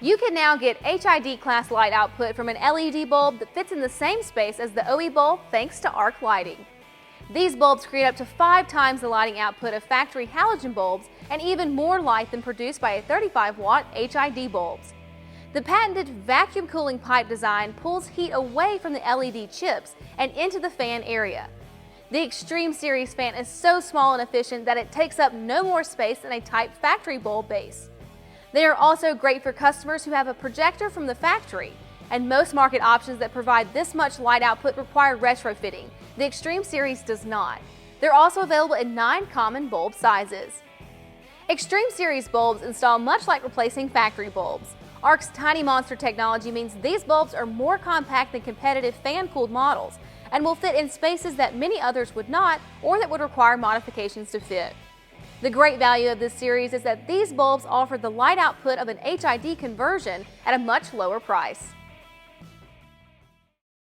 You can now get HID class light output from an LED bulb that fits in the same space as the OE bulb thanks to arc lighting. These bulbs create up to 5 times the lighting output of factory halogen bulbs and even more light than produced by a 35-watt HID bulbs. The patented vacuum cooling pipe design pulls heat away from the LED chips and into the fan area. The Extreme Series fan is so small and efficient that it takes up no more space than a Type factory bulb base. They are also great for customers who have a projector from the factory, and most market options that provide this much light output require retrofitting. The Extreme Series does not. They're also available in 9 common bulb sizes. Extreme Series bulbs install much like replacing factory bulbs. ARC's Tiny Monster technology means these bulbs are more compact than competitive fan-cooled models and will fit in spaces that many others would not or that would require modifications to fit. The great value of this series is that these bulbs offer the light output of an HID conversion at a much lower price.